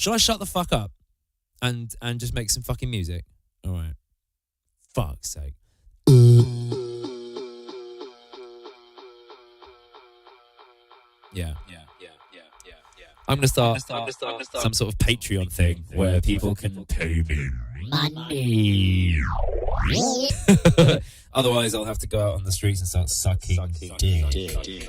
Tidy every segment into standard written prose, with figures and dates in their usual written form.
Shall I shut the fuck up and just make some fucking music? All right. Fuck's sake. Yeah. I'm gonna start some sort of Patreon thing where people can pay me money. Otherwise, I'll have to go out on the streets and start sucking dick.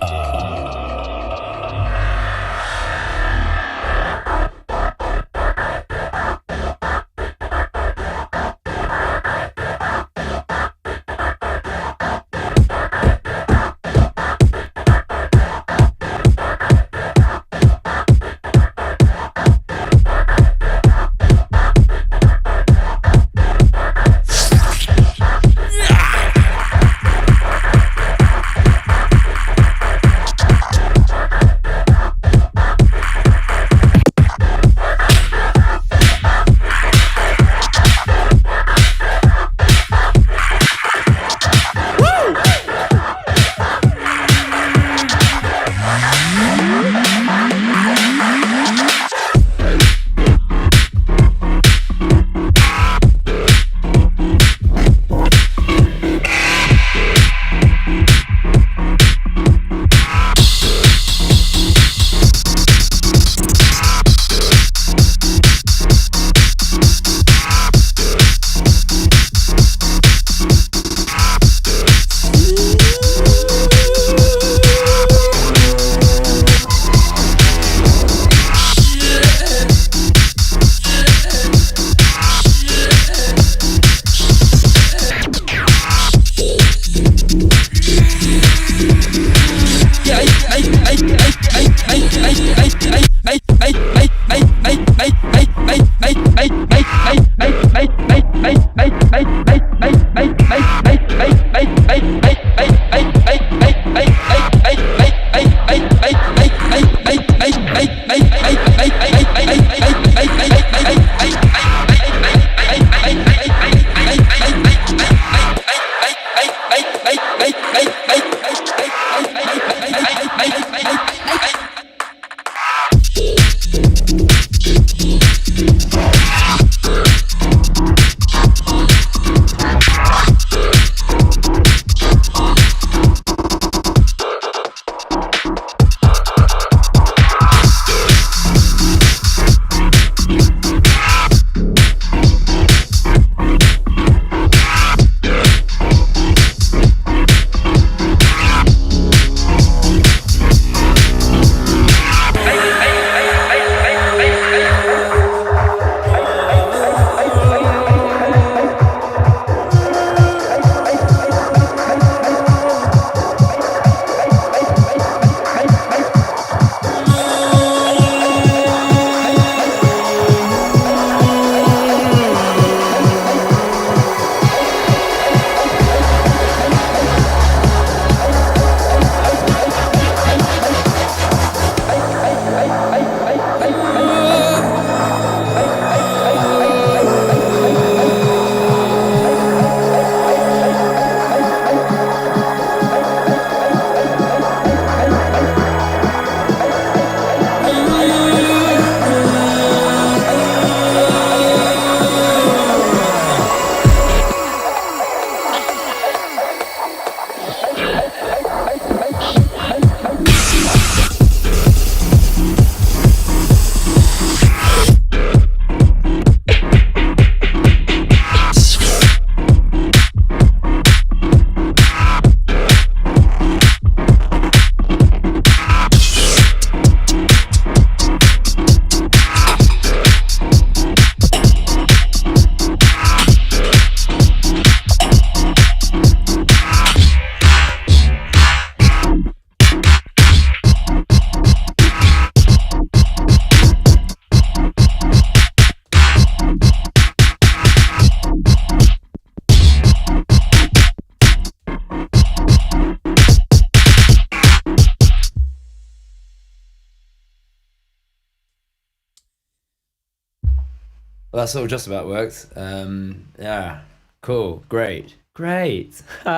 Well, that sort of just about worked. Yeah, cool, great. So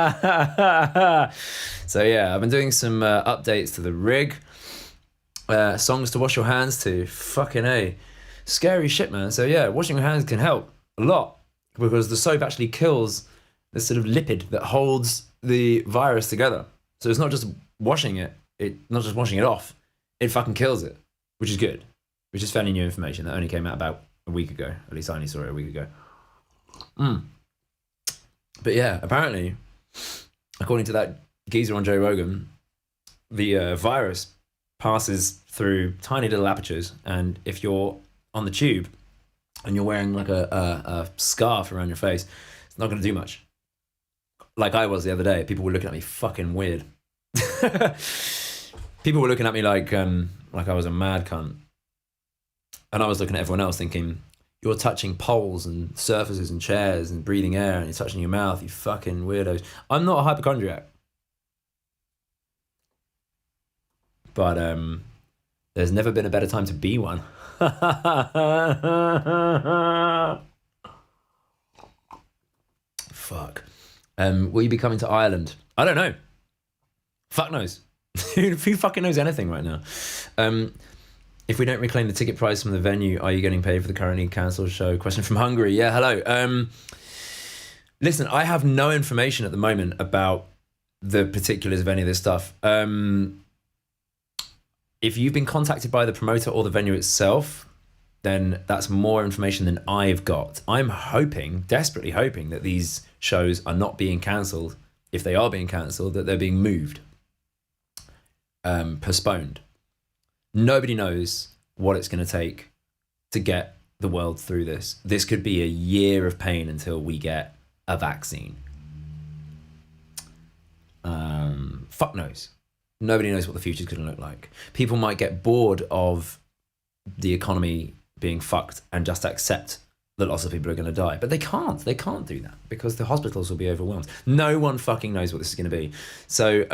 yeah, I've been doing some updates to the rig, songs to wash your hands to. Fucking A. Scary shit, man. So yeah, washing your hands can help a lot because the soap actually kills this sort of lipid that holds the virus together. So it's not just washing it, not just washing it off, it fucking kills it, which is good, which is fairly new information that only came out about a week ago. At least I only saw it a week ago. But yeah, apparently, according to that geezer on Joe Rogan, the virus passes through tiny little apertures, and if you're on the tube and you're wearing like a scarf around your face, it's not going to do much. Like I was the other day, people were looking at me fucking weird. People were looking at me like I was a mad cunt. And I was looking at everyone else thinking, you're touching poles and surfaces and chairs and breathing air and you're touching your mouth, you fucking weirdos. I'm not a hypochondriac. But there's never been a better time to be one. Fuck. Will you be coming to Ireland? I don't know. Fuck knows. Who fucking knows anything right now? If we don't reclaim the ticket price from the venue, are you getting paid for the currently cancelled show? Question from Hungary. Yeah, hello. Listen, I have no information at the moment about the particulars of any of this stuff. If you've been contacted by the promoter or the venue itself, then that's more information than I've got. I'm hoping, desperately hoping, that these shows are not being cancelled. If they are being cancelled, that they're being moved, postponed. Nobody knows what it's going to take to get the world through this. This could be a year of pain until we get a vaccine. Fuck knows. Nobody knows what the future's going to look like. People might get bored of the economy being fucked and just accept that lots of people are going to die. But they can't. They can't do that because the hospitals will be overwhelmed. No one fucking knows what this is going to be. So,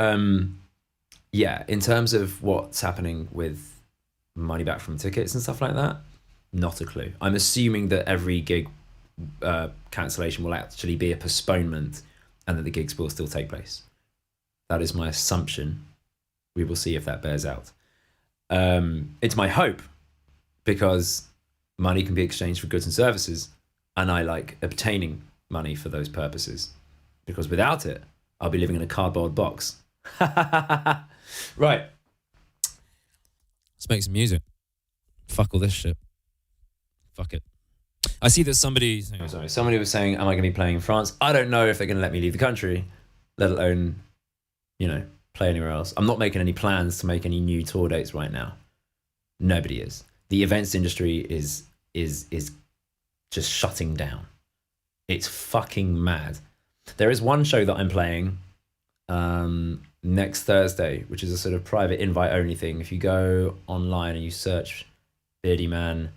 yeah, in terms of what's happening with money back from tickets and stuff like that, not a clue. I'm assuming that every gig cancellation will actually be a postponement and that the gigs will still take place. That is my assumption. We will see if that bears out. It's my hope because money can be exchanged for goods and services, and I like obtaining money for those purposes because without it, I'll be living in a cardboard box. Right. Let's make some music. Fuck all this shit. Fuck it. I see that somebody was saying, am I going to be playing in France? I don't know if they're going to let me leave the country, let alone, play anywhere else. I'm not making any plans to make any new tour dates right now. Nobody is. The events industry is just shutting down. It's fucking mad. There is one show that I'm playing next Thursday, which is a sort of private invite only thing. If you go online and you search Beardy Man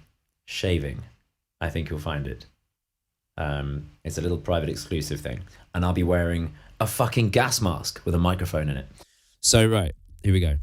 Shaving, I think you'll find it. It's a little private exclusive thing. And I'll be wearing a fucking gas mask with a microphone in it. So, right, here we go.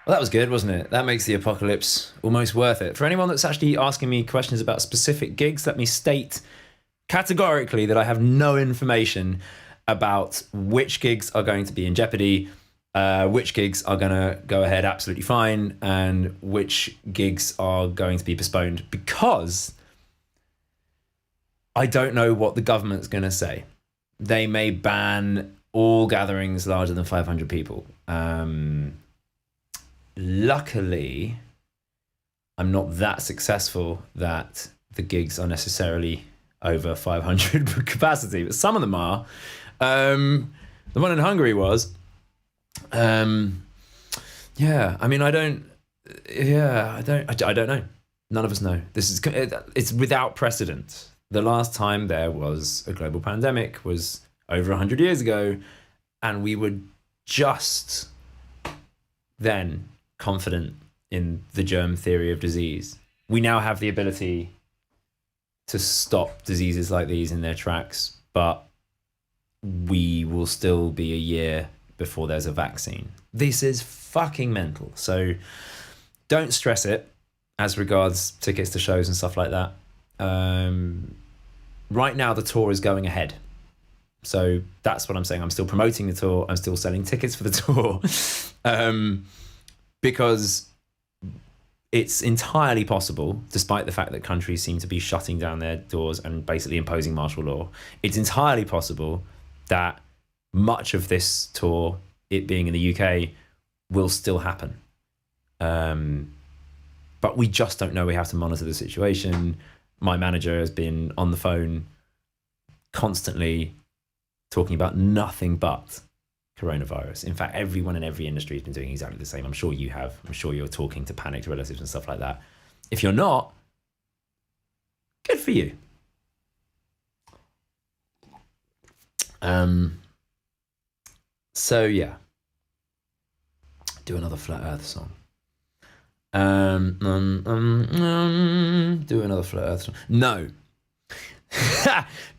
Well, that was good, wasn't it? That makes the apocalypse almost worth it. For anyone that's actually asking me questions about specific gigs, let me state categorically that I have no information about which gigs are going to be in jeopardy, which gigs are going to go ahead absolutely fine, and which gigs are going to be postponed, because I don't know what the government's going to say. They may ban all gatherings larger than 500 people. Luckily, I'm not that successful that the gigs are necessarily over 500 capacity, but some of them are. The one in Hungary was. I mean, I don't know. None of us know. It's without precedent. The last time there was a global pandemic was over 100 years ago, and we were just then confident in the germ theory of disease. We now have the ability to stop diseases like these in their tracks, but we will still be a year before there's a vaccine. This is fucking mental. So don't stress it as regards tickets to shows and stuff like that. Right now the tour is going ahead. So that's what I'm saying. I'm still promoting the tour. I'm still selling tickets for the tour. Because it's entirely possible, despite the fact that countries seem to be shutting down their doors and basically imposing martial law, it's entirely possible that much of this tour, it being in the UK, will still happen. But we just don't know. We have to monitor the situation. My manager has been on the phone constantly talking about nothing but coronavirus. In fact, everyone in every industry has been doing exactly the same. I'm sure you have. I'm sure you're talking to panicked relatives and stuff like that. If you're not, good for you. So yeah, do another Flat Earth song. Do another Flat Earth song. No,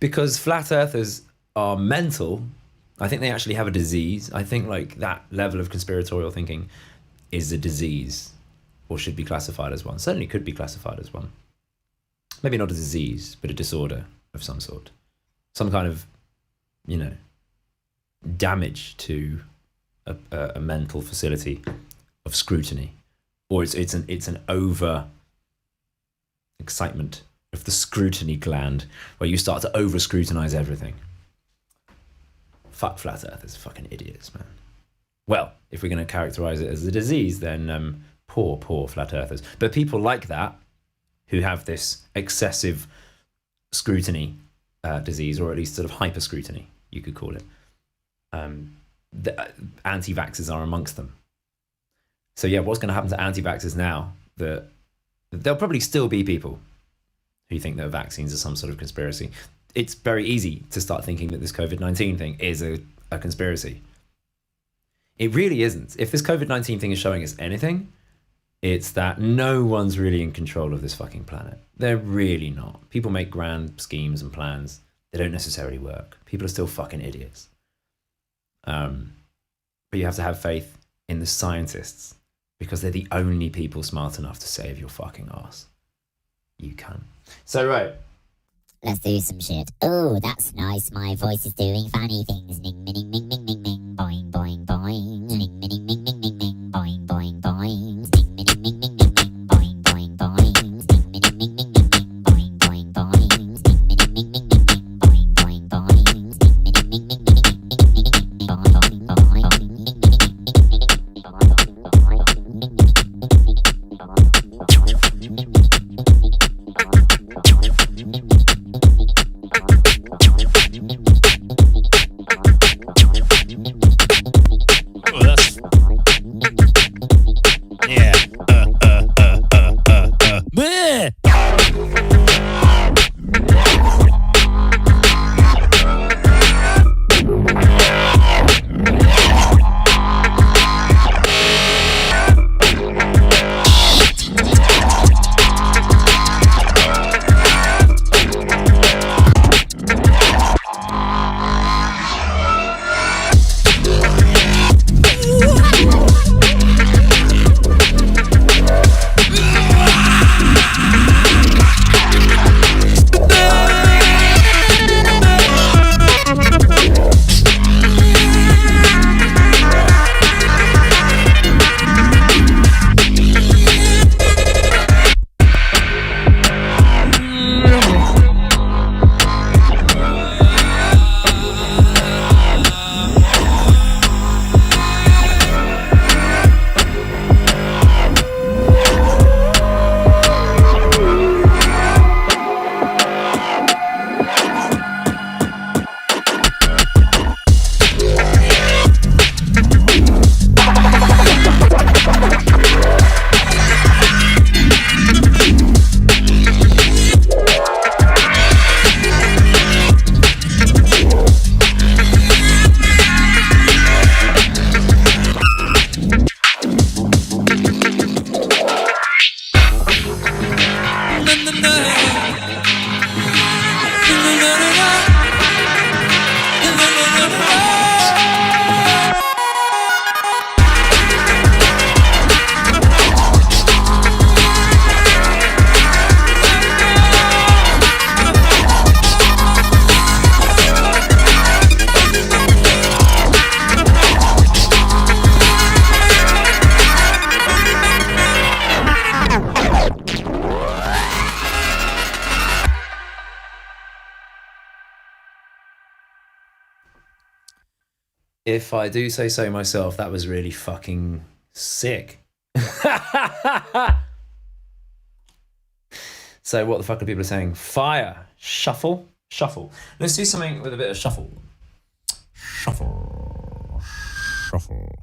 because Flat Earthers are mental. I think they actually have a disease. I think like that level of conspiratorial thinking is a disease, or should be classified as one. Certainly could be classified as one. Maybe not a disease, but a disorder of some sort. Some kind of, damage to a mental facility of scrutiny, or it's an over excitement of the scrutiny gland, where you start to over scrutinize everything. Fuck flat earthers, fucking idiots, man. Well, if we're going to characterize it as a disease, then poor flat earthers. But people like that, who have this excessive scrutiny disease, or at least sort of hyper scrutiny, you could call it. The anti-vaxxers are amongst them. So yeah, what's going to happen to anti-vaxxers now? That there'll probably still be people who think that vaccines are some sort of conspiracy. It's very easy to start thinking that this COVID-19 thing is a conspiracy. It really isn't. If this COVID-19 thing is showing us anything, it's that no one's really in control of this fucking planet. They're really not. People make grand schemes and plans. They don't necessarily work. People are still fucking idiots. But you have to have faith in the scientists, because they're the only people smart enough to save your fucking ass. You can. So, right. Let's do some shit. Oh, that's nice. My voice is doing funny things. Ning, ming, ming, ming, ming, ming, boing, boing, boing. Ning, ming, ming, ming, ming, ming, boing, boing, boing. Ning, ming, ming, ming, ming, ming, boing, boing, boing. Ning, ming, ming, ming, ming, ming, boing, boing, boing. Ning, ming, ming, ming, ming, ming, boing, boing, boing. Ning, ming, ming, ming, ming, ming, boing, boing, boing. If I do say so myself, that was really fucking sick. So what the fuck are people saying? Fire, shuffle, shuffle. Let's do something with a bit of shuffle. Shuffle, shuffle.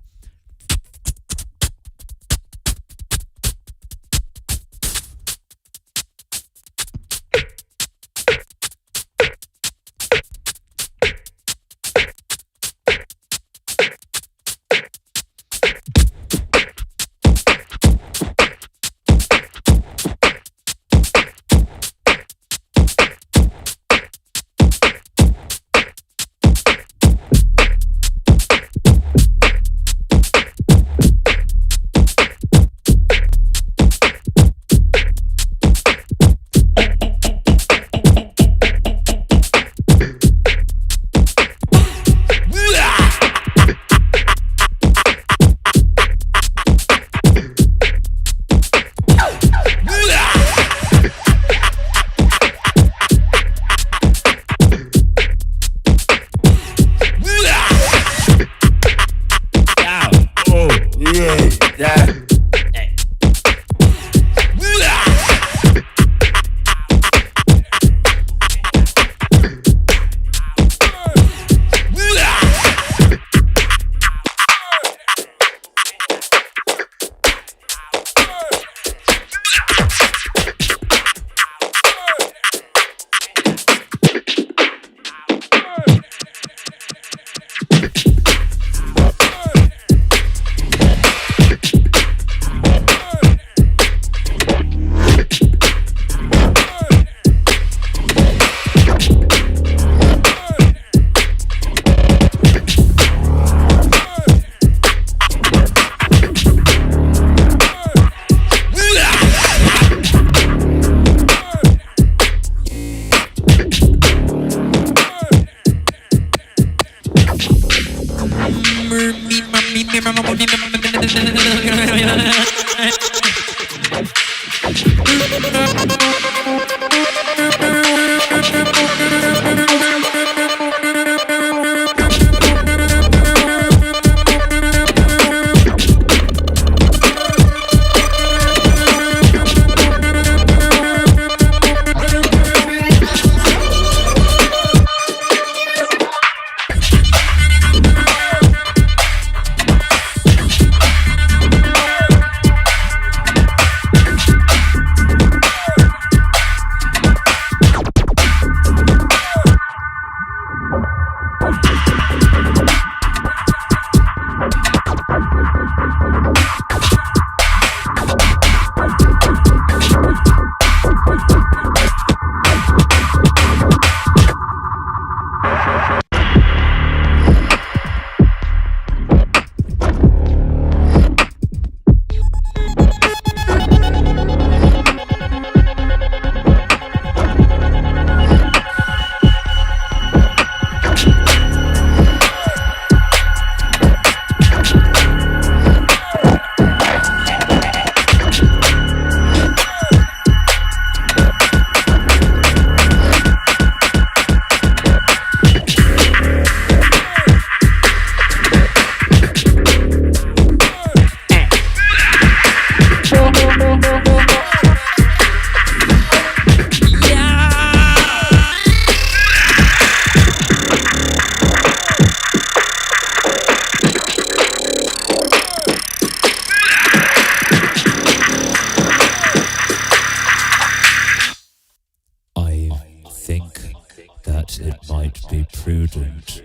prudent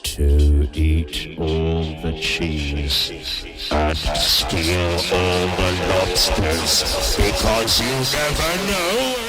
to eat all the cheese and steal all the lobsters, because you never know.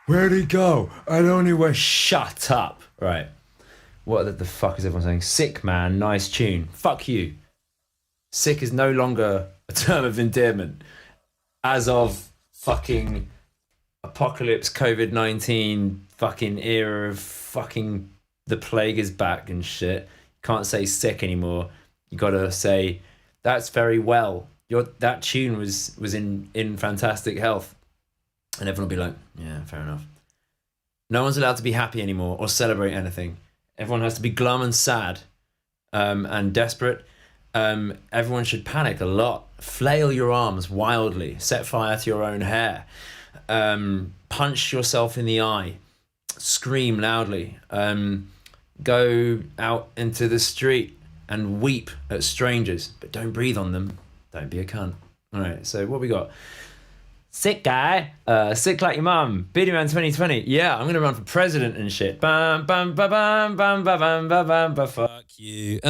Where'd he go? I don't know where. Shut up. Right. What the fuck is everyone saying? Sick, man. Nice tune. Fuck you. Sick is no longer a term of endearment. As of fucking apocalypse, COVID-19, fucking era of fucking the plague is back and shit. You can't say sick anymore. You gotta say, that's very well. That tune was in fantastic health. And everyone will be like, yeah, fair enough. No one's allowed to be happy anymore or celebrate anything. Everyone has to be glum and sad and desperate. Everyone should panic a lot. Flail your arms wildly. Set fire to your own hair. Punch yourself in the eye. Scream loudly. Go out into the street and weep at strangers, but don't breathe on them. Don't be a cunt. All right, so what we got? Sick guy, sick like your mum. Beardy Man 2020. Yeah, I'm gonna run for president and shit. Bam, bam, ba, bam, bam, ba, bam, ba, bam, ba. Fuck You.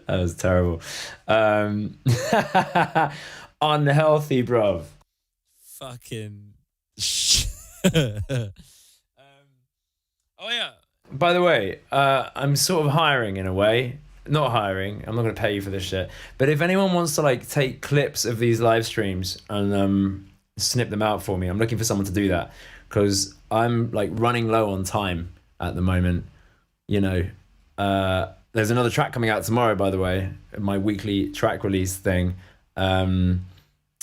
That was terrible. Unhealthy, bruv. Fucking. Oh yeah. By the way, I'm sort of hiring in a way. Not hiring. I'm not going to pay you for this shit. But if anyone wants to like take clips of these live streams and snip them out for me, I'm looking for someone to do that because I'm like running low on time at the moment. You know, there's another track coming out tomorrow, by the way, my weekly track release thing.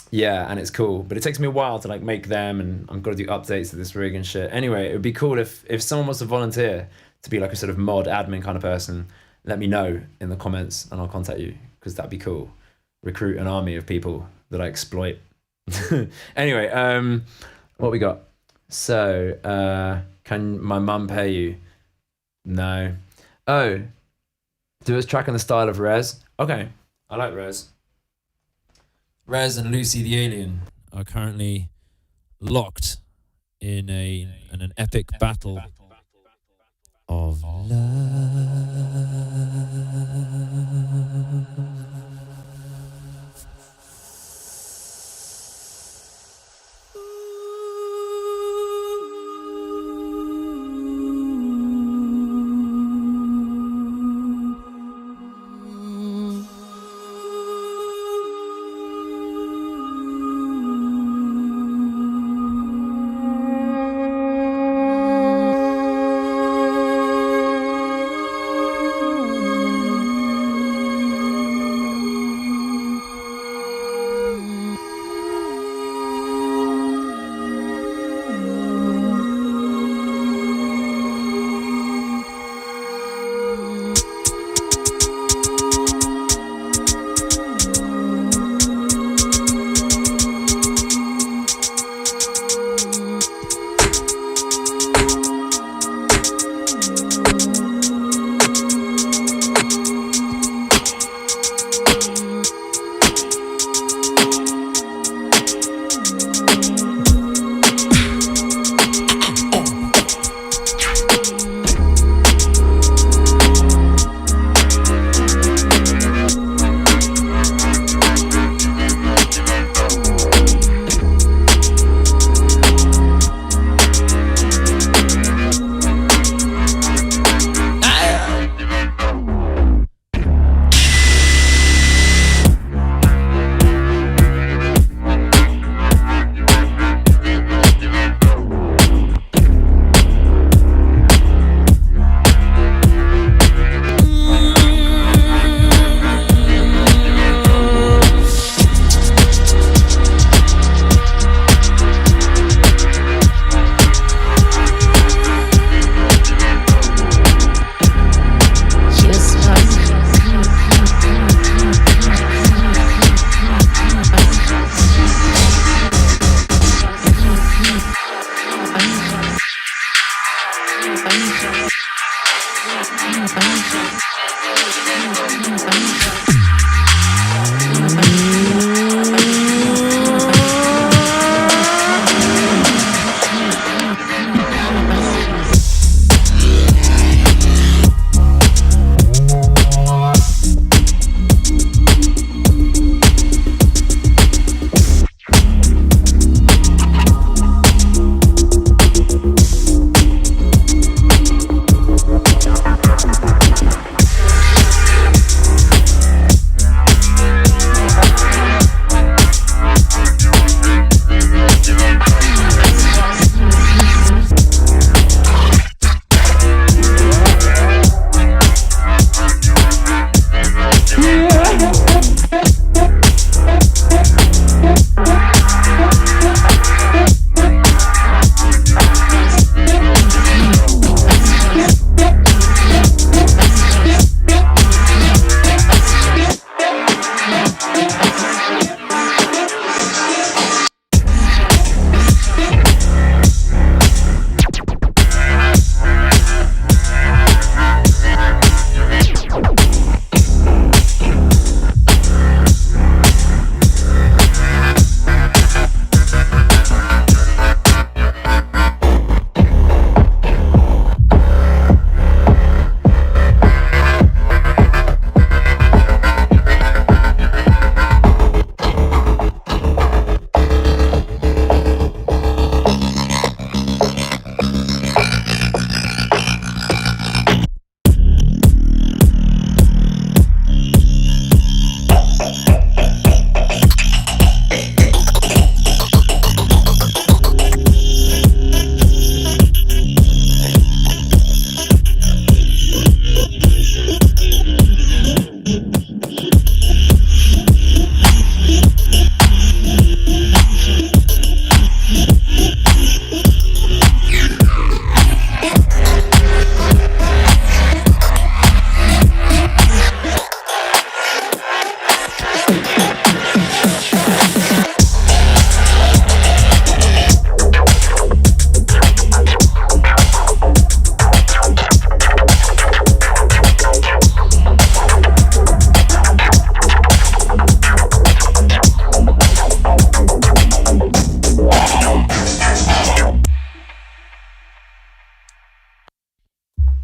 Yeah, and it's cool, but it takes me a while to like make them, and I've got to do updates to this rig and shit. Anyway, it would be cool if someone wants to volunteer to be like a sort of mod admin kind of person. Let me know in the comments, and I'll contact you because that'd be cool. Recruit an army of people that I exploit. Anyway, what we got? So, can my mum pay you? No. Oh, do a track in the style of Rez. Okay, I like Rez. Rez and Lucy the Alien are currently locked in an epic battle of love.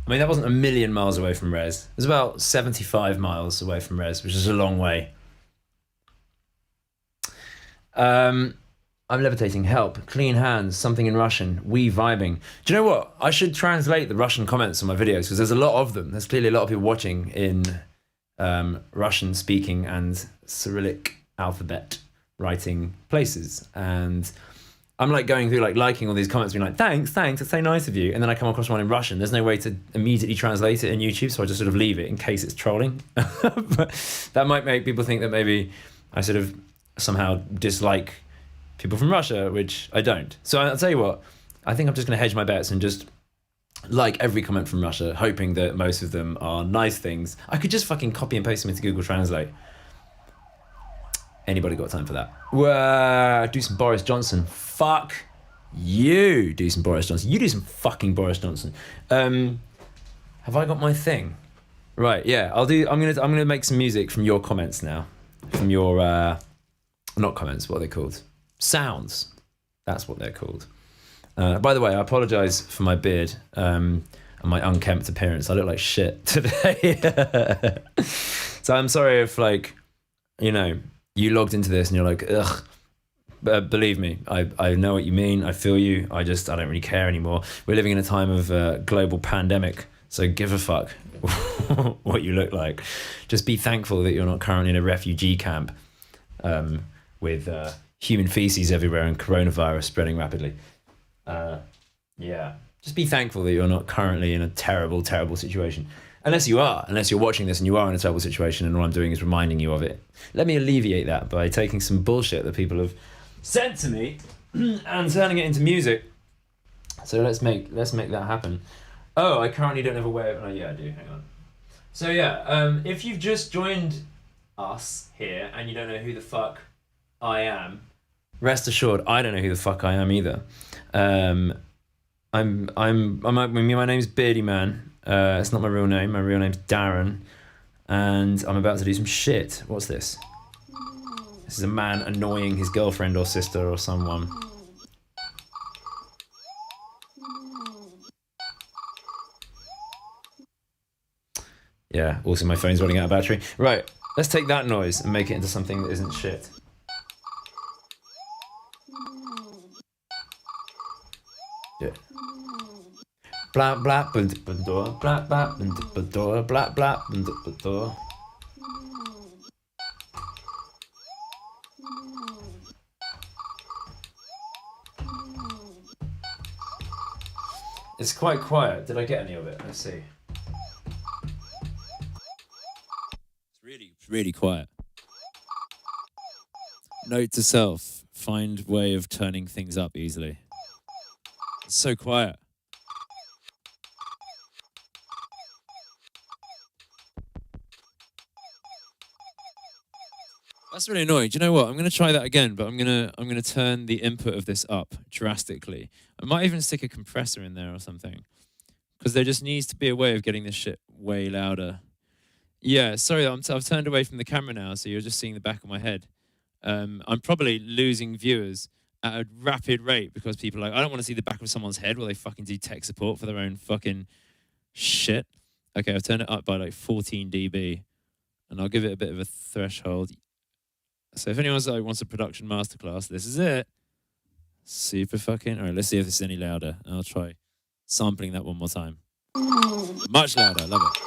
I mean, that wasn't a million miles away from Res. It was about 75 miles away from Res, which is a long way. I'm levitating. Help. Clean hands. Something in Russian. We vibing. Do you know what? I should translate the Russian comments on my videos because there's a lot of them. There's clearly a lot of people watching in Russian speaking and Cyrillic alphabet writing places. And I'm like going through like liking all these comments, being like, thanks, it's so nice of you. And then I come across one in Russian. There's no way to immediately translate it in YouTube, so I just sort of leave it in case it's trolling. But that might make people think that maybe I sort of somehow dislike people from Russia, which I don't. So I'll tell you what, I think I'm just going to hedge my bets and just like every comment from Russia, hoping that most of them are nice things. I could just fucking copy and paste them into Google Translate. Anybody got time for that? Do some Boris Johnson. Fuck you. Do some Boris Johnson. You do some fucking Boris Johnson. Have I got my thing? Right, yeah. I'm gonna make some music from your comments now. From your not comments, what are they called? Sounds. That's what they're called. By the way, I apologise for my beard and my unkempt appearance. I look like shit today. So I'm sorry if, like, you know, you logged into this and you're like, ugh. But believe me, I know what you mean. I feel you. I don't really care anymore. We're living in a time of global pandemic, so give a fuck what you look like. Just be thankful that you're not currently in a refugee camp with human feces everywhere and coronavirus spreading rapidly. Yeah, just be thankful that you're not currently in a terrible, terrible situation. Unless you're watching this and you are in a terrible situation and all I'm doing is reminding you of it. Let me alleviate that by taking some bullshit that people have sent to me and turning it into music. So let's make that happen. Oh, I currently don't have a way of... Oh, yeah, I do. Hang on. So yeah, if you've just joined us here and you don't know who the fuck I am, rest assured, I don't know who the fuck I am either. My name's Beardy Man. It's not my real name. My real name's Darren, and I'm about to do some shit. What's this? This is a man annoying his girlfriend or sister or someone. Yeah, also my phone's running out of battery. Right, let's take that noise and make it into something that isn't shit. Yeah. Blah blah blah blah blah blah blah blah blah. It's quite quiet. Did I get any of it? Let's see. It's really quiet. Note to self, find way of turning things up easily. It's so quiet. That's really annoying. Do you know what? I'm going to try that again, but I'm going to turn the input of this up drastically. I might even stick a compressor in there or something, because there just needs to be a way of getting this shit way louder. Yeah, sorry, I've turned away from the camera now, so you're just seeing the back of my head. I'm probably losing viewers at a rapid rate because people are like, I don't want to see the back of someone's head while they fucking do tech support for their own fucking shit. Okay, I've turned it up by like 14 dB, and I'll give it a bit of a threshold. So if anyone wants a production masterclass, this is it. Super fucking... All right, let's see if this is any louder. I'll try sampling that one more time. Much louder, I love it.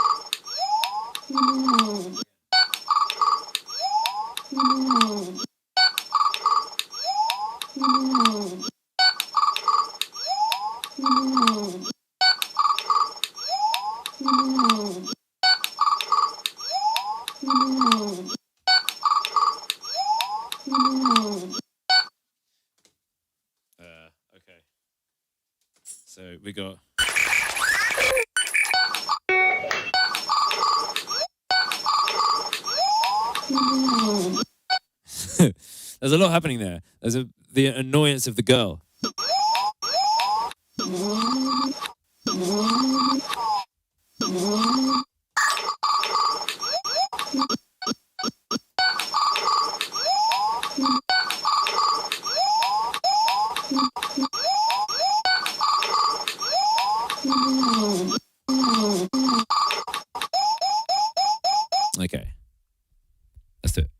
Okay. So we got... There's a lot happening there. There's the annoyance of the girl. Okay. Let's do it.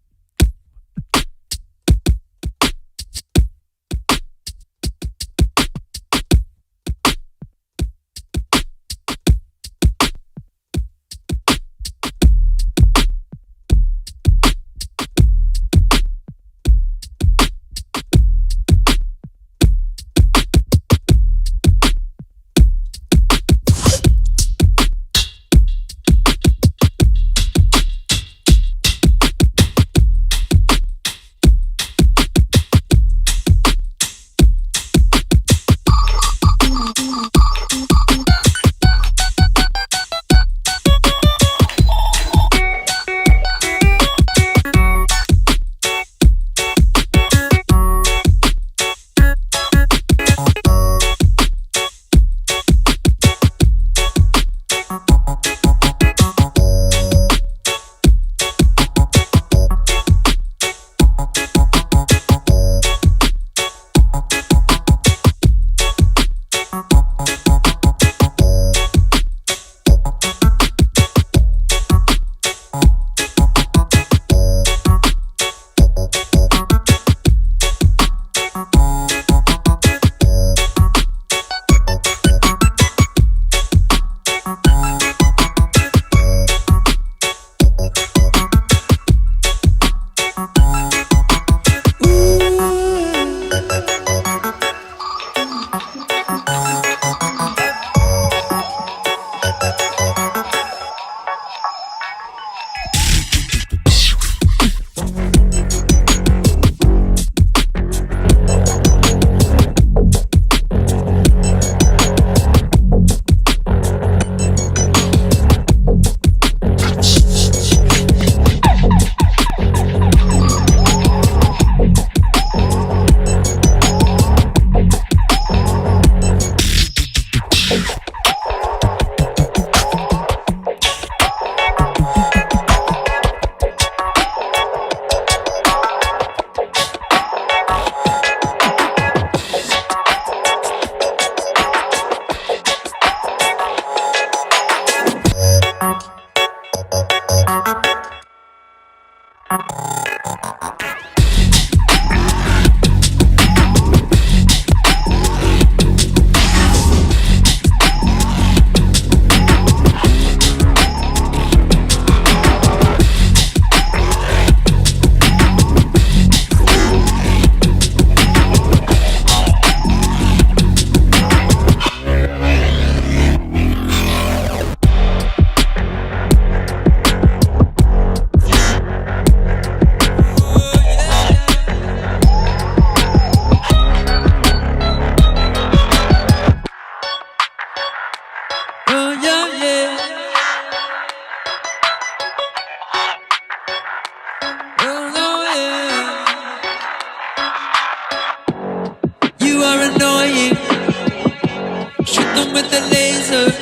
later.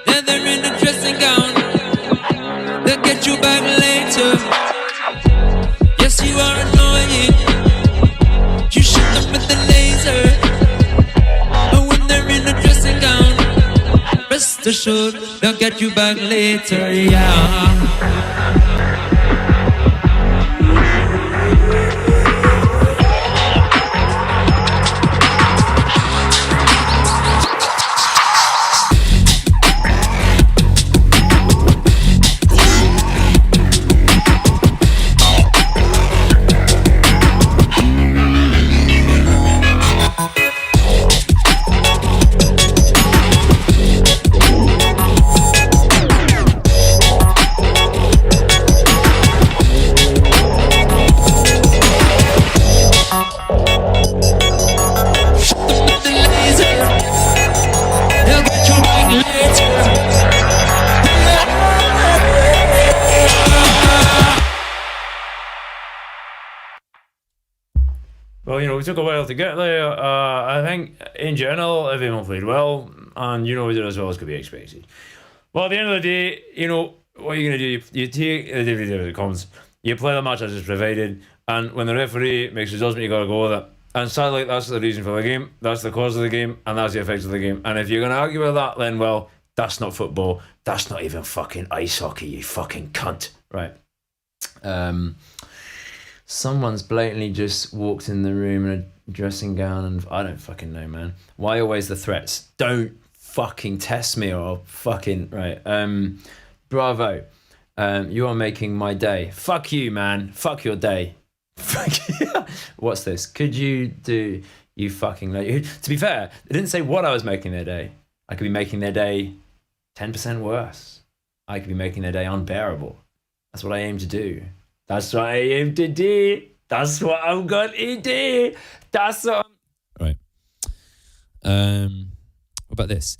Yeah, they're in a dressing gown. They'll get you back later. Yes, you are annoying. You shoot them with the laser. But when they're in a dressing gown, rest assured, they'll get you back later, yeah. Well, we took a while to get there. I think, in general, everyone played well, and, we did as well as could be expected. Well, at the end of the day, what are you going to do? You take the DVD as it comes, you play the match as it's provided, and when the referee makes a judgment, you got to go with it. And sadly, that's the reason for the game, that's the cause of the game, and that's the effect of the game. And if you're going to argue with that, then, well, that's not football. That's not even fucking ice hockey, you fucking cunt. Right. Someone's blatantly just walked in the room in a dressing gown, and I don't fucking know, man. Why always the threats? Don't fucking test me, or fucking right. Bravo. You are making my day. Fuck you, man. Fuck your day. Fuck you. What's this? Could you do? You fucking. To be fair, they didn't say what I was making their day. I could be making their day 10% worse. I could be making their day unbearable. That's what I aim to do. That's what I aim to do. That's what I'm going to do. That's what I'm... Right. What about this?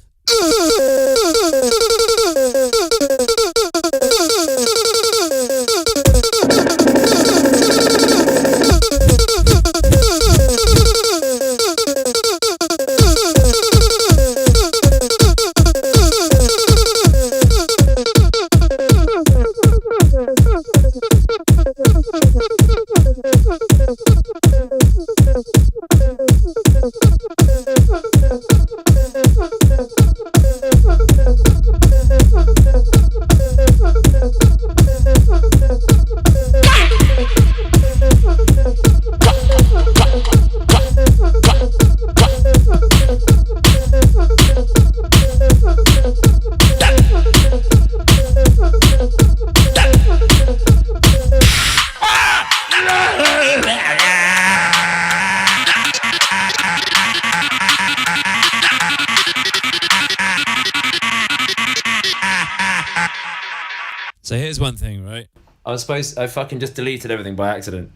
So here's one thing, right? I fucking just deleted everything by accident.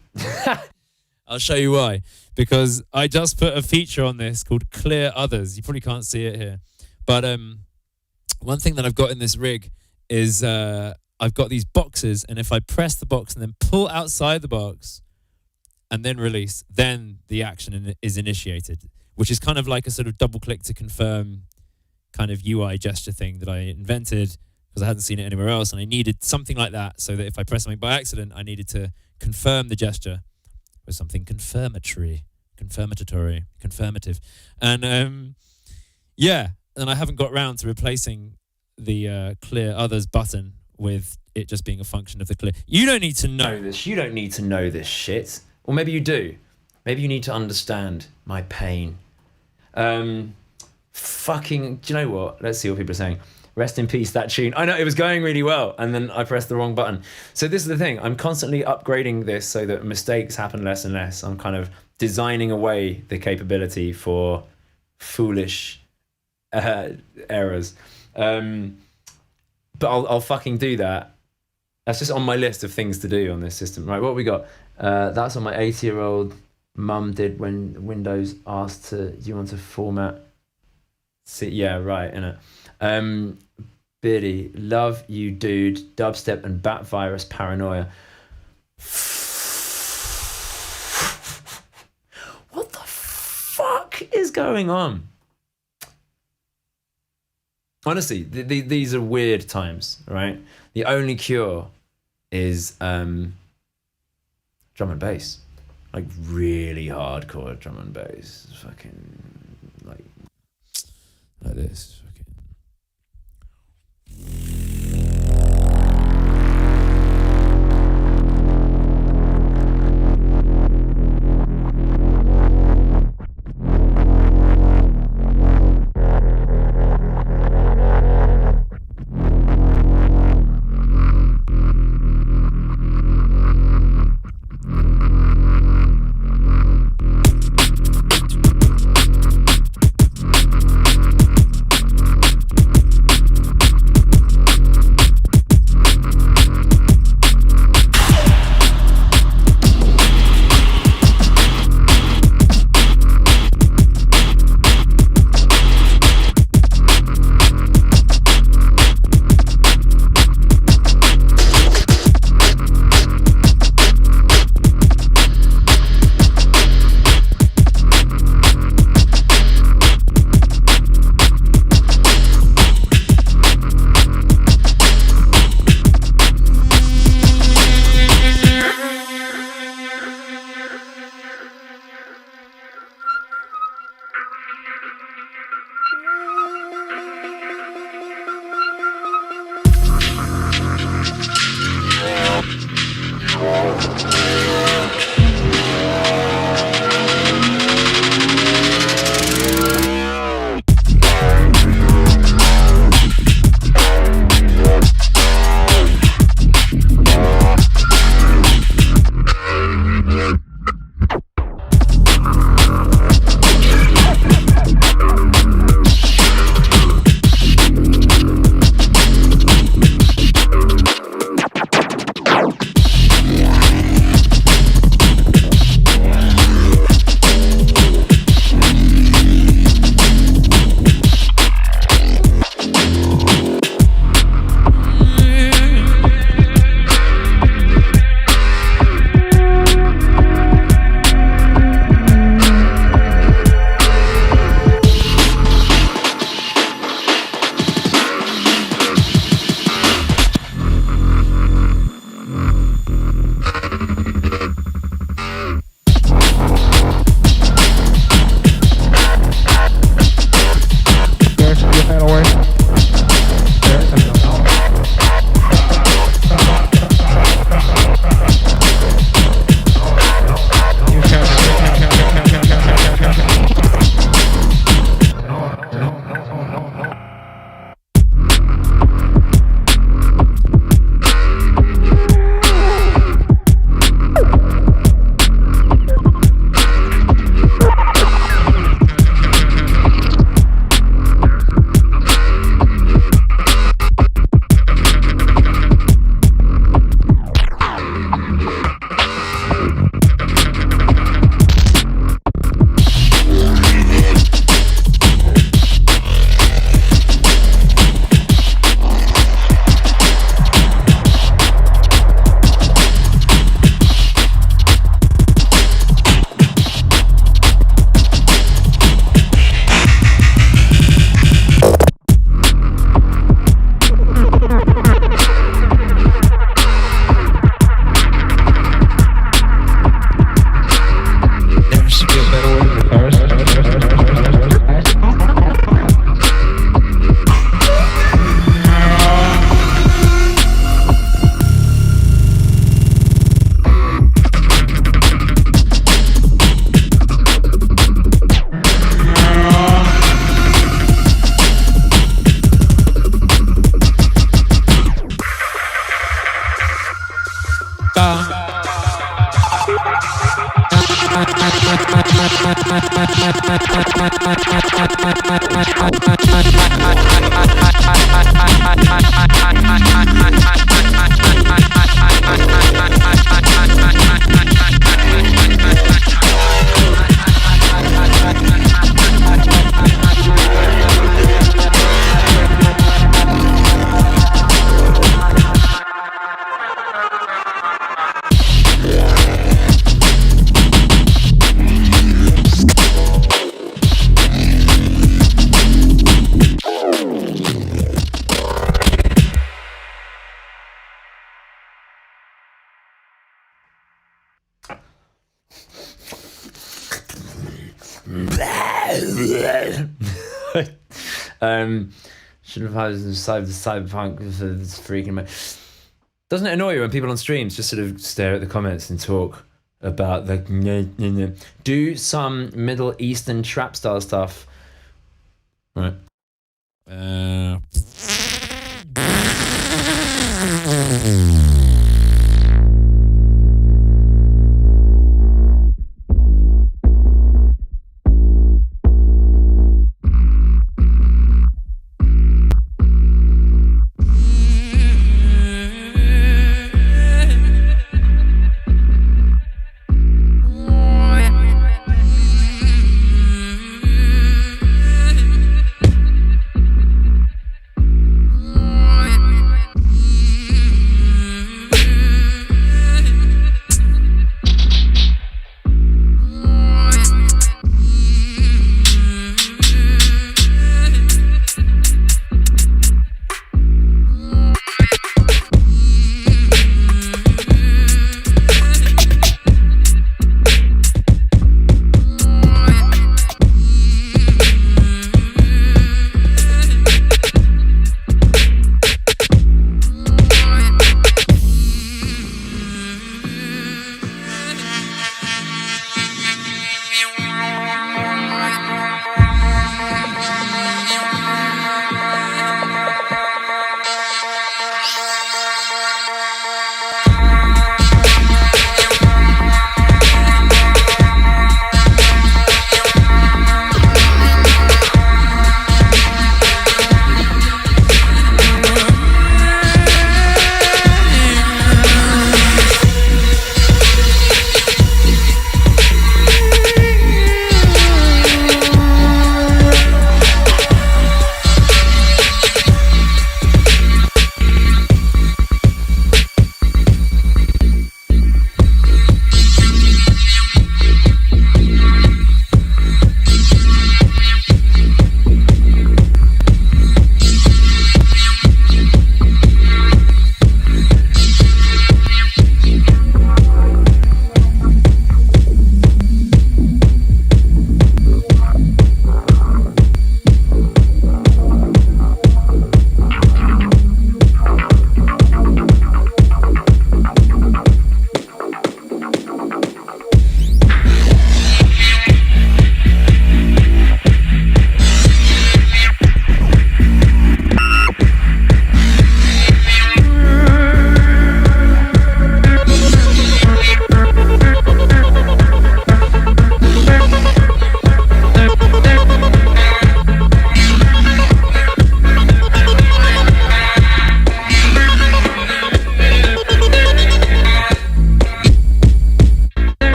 I'll show you why. Because I just put a feature on this called Clear Others. You probably can't see it here. But one thing that I've got in this rig is I've got these boxes, and if I press the box and then pull outside the box and then release, then the action is initiated, which is kind of like a sort of double click to confirm kind of UI gesture thing that I invented because I hadn't seen it anywhere else, and I needed something like that so that if I press something by accident, I needed to confirm the gesture with something confirmative. And yeah, and I haven't got round to replacing the Clear Others button with it just being a function of the clear. You don't need to know this. You don't need to know this shit. Or maybe you do. Maybe you need to understand my pain. Fucking, do you know what? Let's see what people are saying. Rest in peace, that tune. I know, it was going really well, and then I pressed the wrong button. So this is the thing. I'm constantly upgrading this so that mistakes happen less and less. I'm kind of designing away the capability for foolish errors. But I'll fucking do that. That's just on my list of things to do on this system. Right, what have we got? That's what my 80-year-old mum did when Windows asked do you want to format? See, yeah, right, innit? Biddy, love you, dude. Dubstep and bat virus paranoia. What the fuck is going on? Honestly, these are weird times, right? The only cure is drum and bass, like really hardcore drum and bass, fucking like this. Should have had cyberpunk. It's freaking. Doesn't it annoy you when people on streams just sort of stare at the comments and talk about the do some Middle Eastern trap style stuff? Right.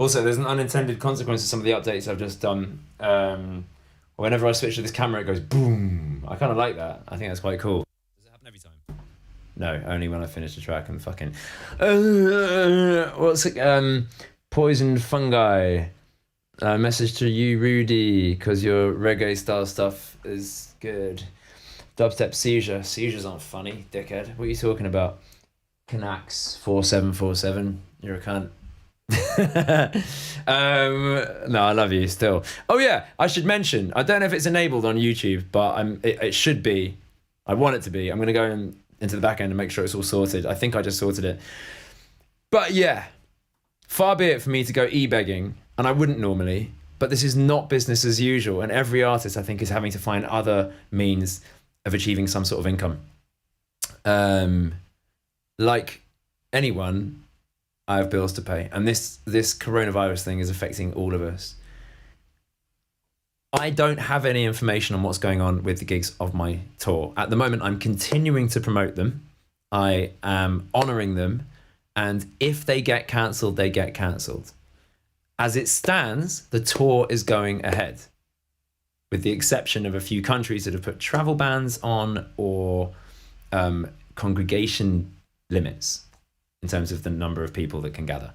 Also, there's an unintended consequence of some of the updates I've just done. Whenever I switch to this camera, it goes boom. I kind of like that. I think that's quite cool. Does it happen every time? No, only when I finish the track and fucking. What's it? Poisoned fungi. Message to you, Rudy, because your reggae style stuff is good. Dubstep seizure. Seizures aren't funny, dickhead. What are you talking about? Canax 4747. You're a cunt. No, I love you still. Oh yeah, I should mention. I don't know if it's enabled on YouTube, but it should be. I want it to be. I'm gonna go into the back end and make sure it's all sorted. I think I just sorted it. But yeah, far be it for me to go e-begging, and I wouldn't normally, but this is not business as usual, and every artist, I think, is having to find other means of achieving some sort of income. Like anyone, I have bills to pay, and this coronavirus thing is affecting all of us. I don't have any information on what's going on with the gigs of my tour. At the moment, I'm continuing to promote them. I am honouring them, and if they get cancelled, they get cancelled. As it stands, the tour is going ahead, with the exception of a few countries that have put travel bans on or congregation limits in terms of the number of people that can gather.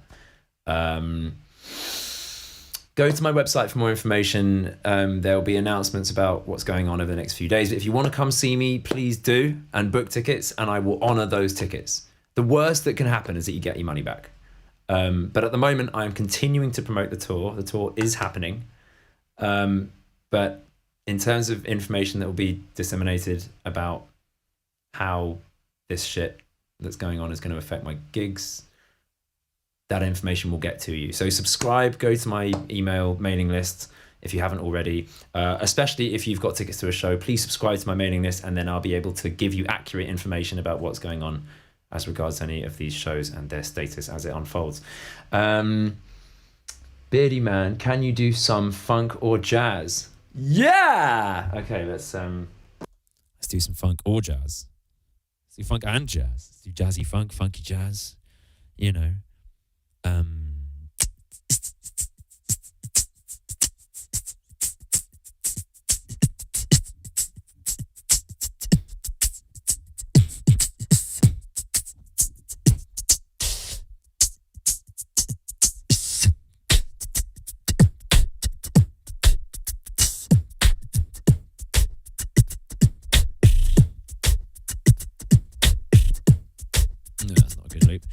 Go to my website for more information. There'll be announcements about what's going on over the next few days. But if you want to come see me, please do, and book tickets, and I will honour those tickets. The worst that can happen is that you get your money back. But at the moment, I'm continuing to promote the tour. The tour is happening. But in terms of information that will be disseminated about how this shit that's going on is going to affect my gigs, that information will get to you. So subscribe, go to my email mailing list if you haven't already, especially if you've got tickets to a show. Please subscribe to my mailing list, and then I'll be able to give you accurate information about what's going on as regards any of these shows and their status as it unfolds. Beardy Man, can you do some funk or jazz? Yeah! Okay, let's do some funk or jazz. Let's do funk and jazz. Let's do jazzy funk, funky jazz. You know. No, that's not a good loop.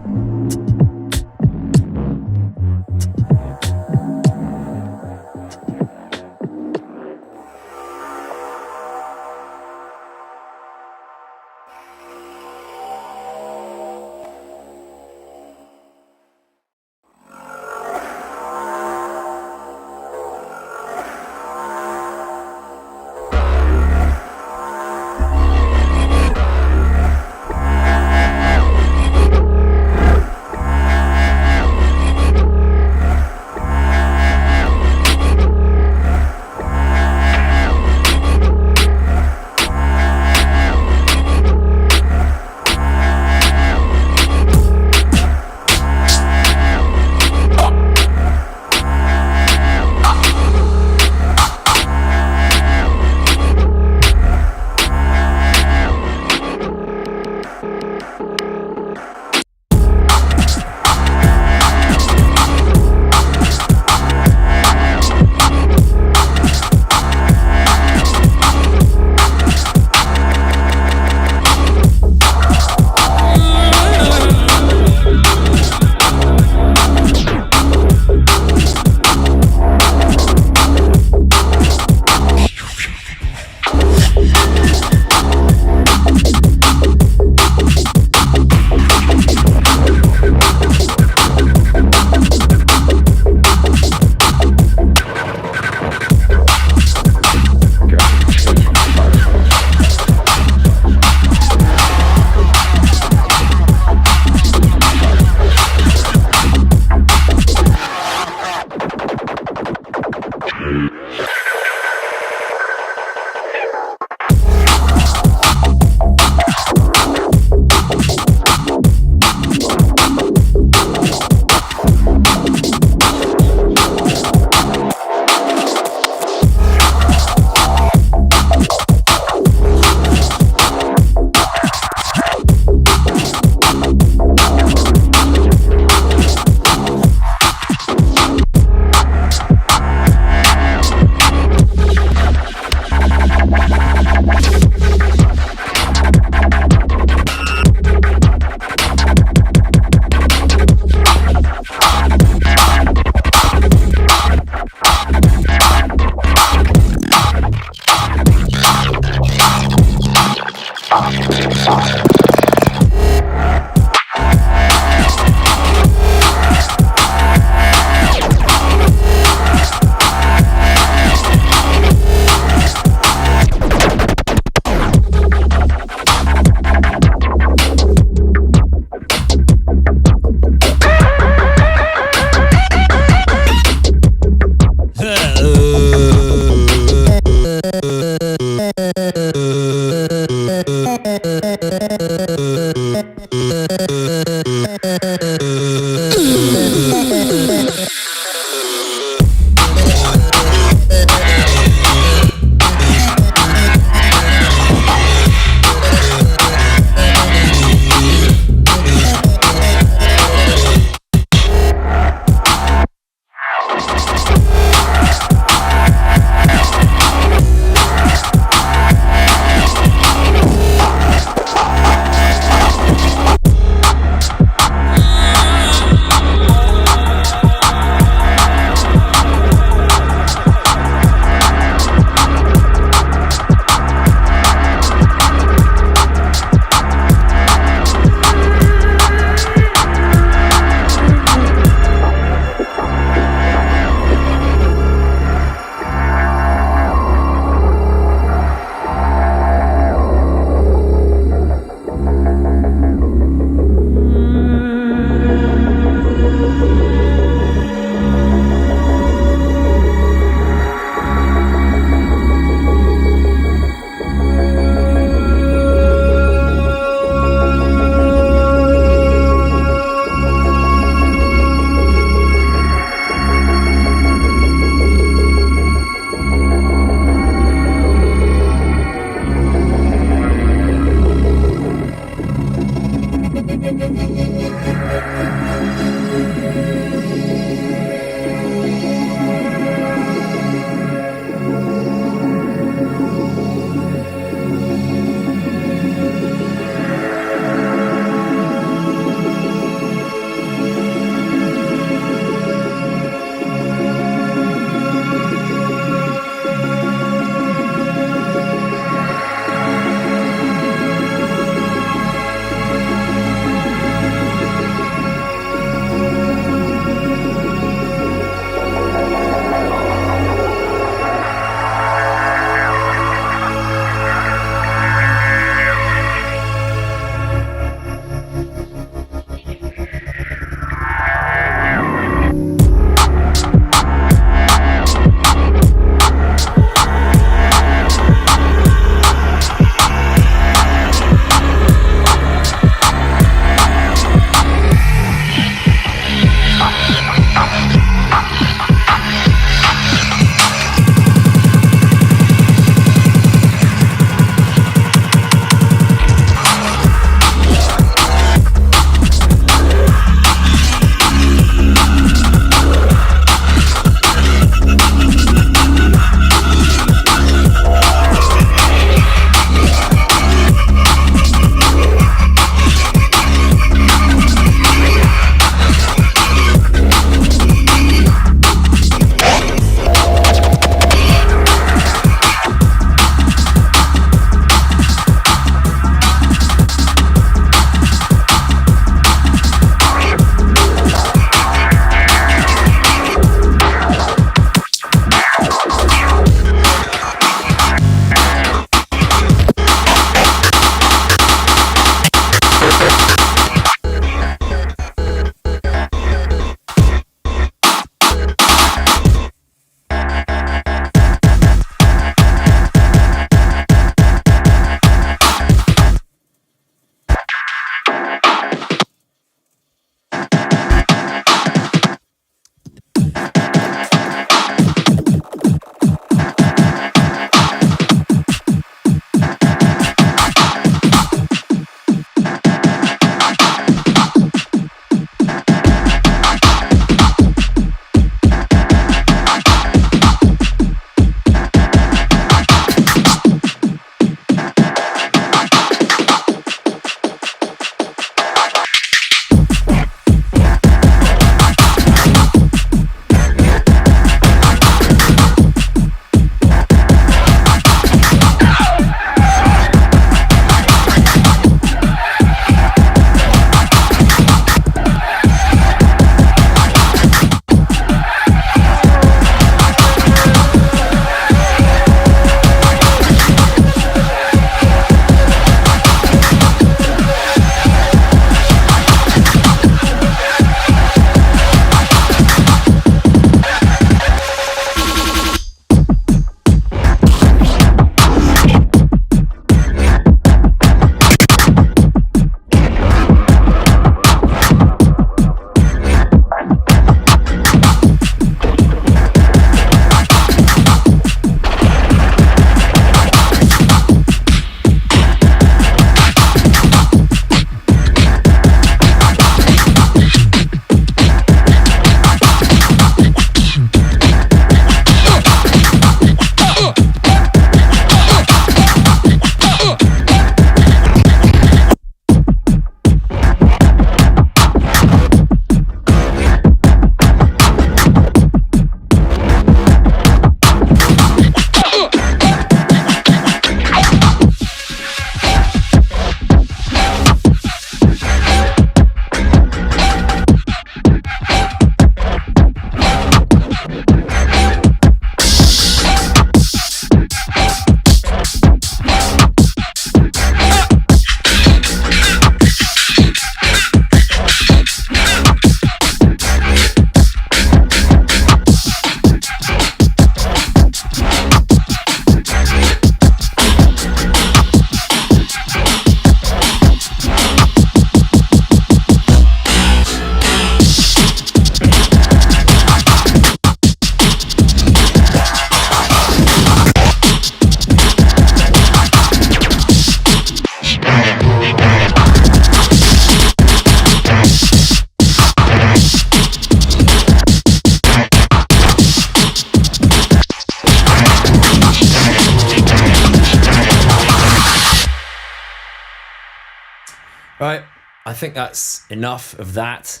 Right. I think that's enough of that.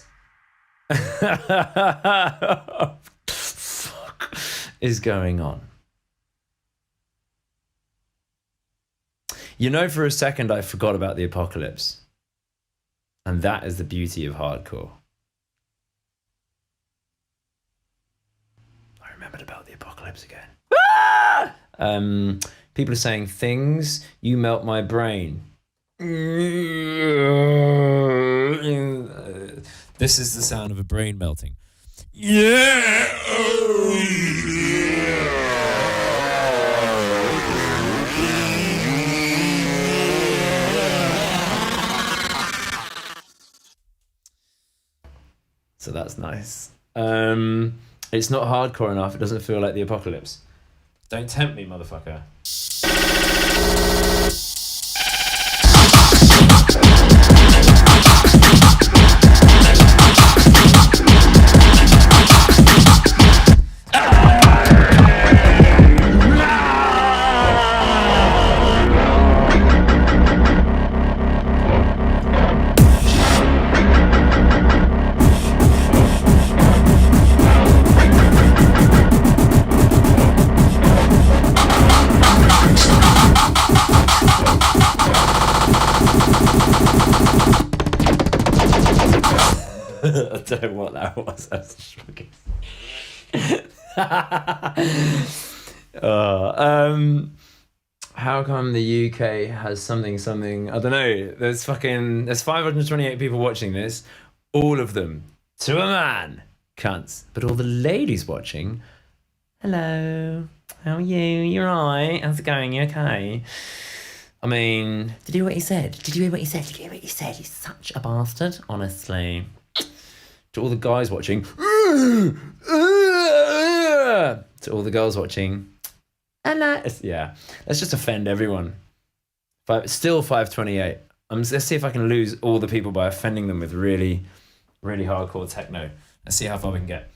Fuck is going on? You know, for a second I forgot about the apocalypse. And that is the beauty of hardcore. I remembered about the apocalypse again. People are saying things, you melt my brain. This is the sound of a brain melting. Yeah. So that's nice. It's not hardcore enough. It doesn't feel like the apocalypse. Don't tempt me, motherfucker. I don't know what that was. That's shocking. How come the UK has something? I don't know. There's 528 people watching this. All of them, to a man, cunts. But all the ladies watching, hello, how are you? You're right. How's it going? You okay? I mean, did you hear what he said? He's such a bastard, honestly. To all the guys watching, to all the girls watching, yeah, let's just offend everyone. Still 528. Let's see if I can lose all the people by offending them with really, really hardcore techno. Let's see how far we can get.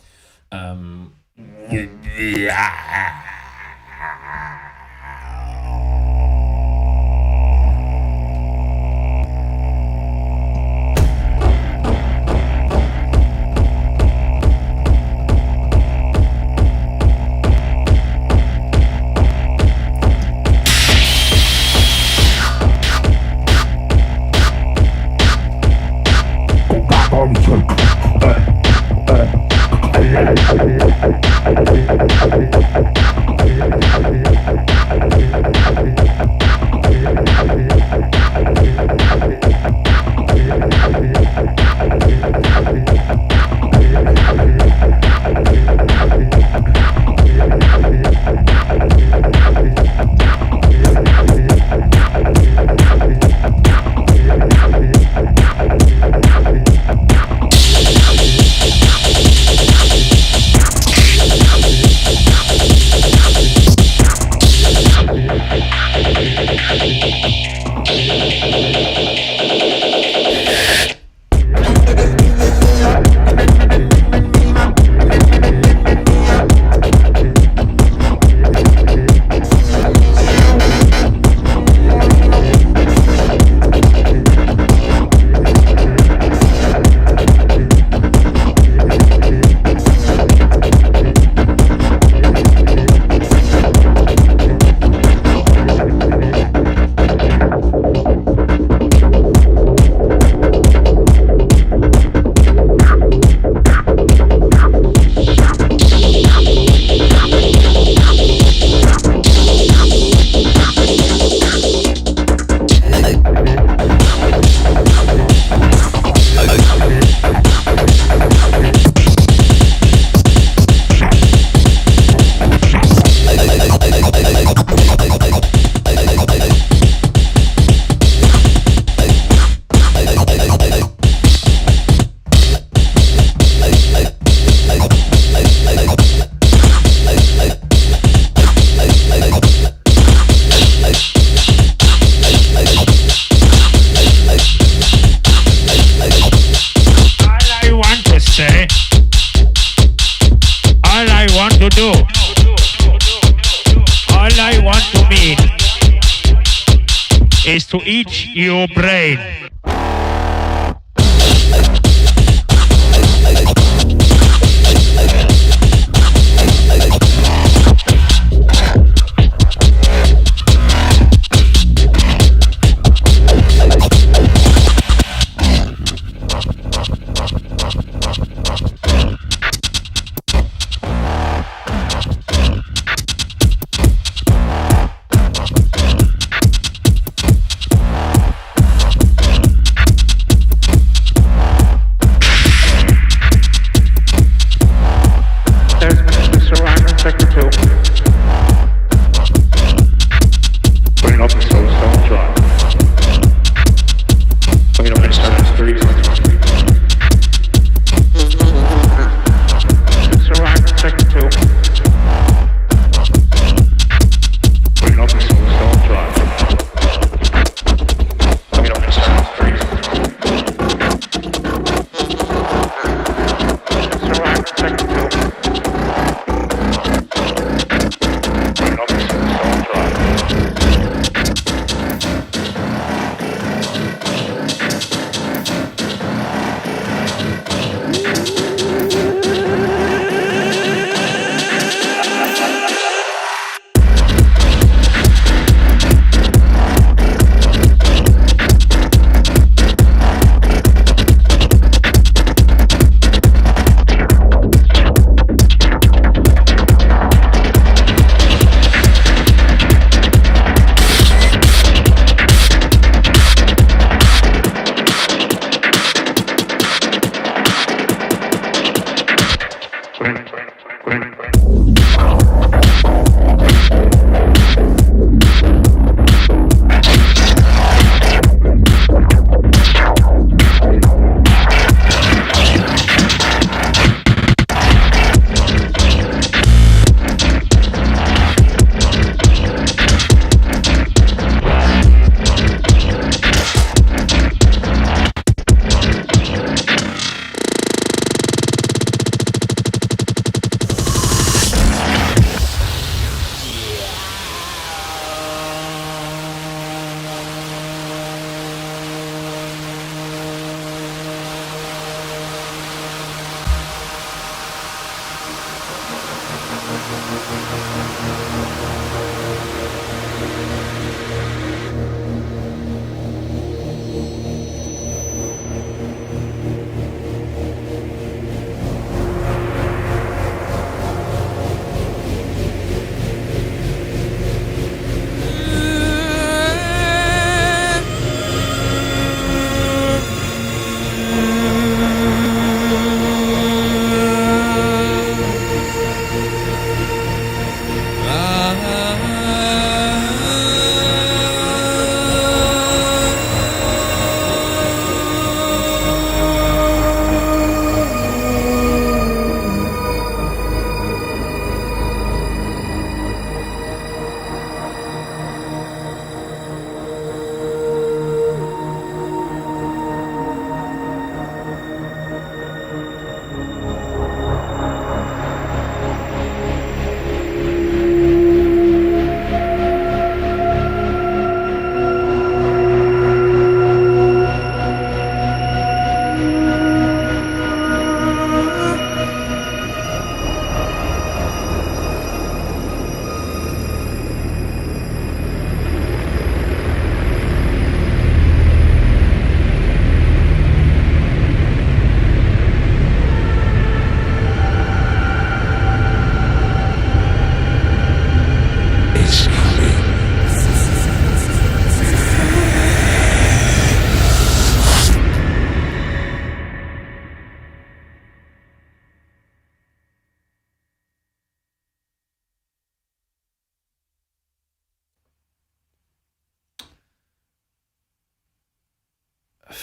Is to eat your brain.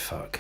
fuck.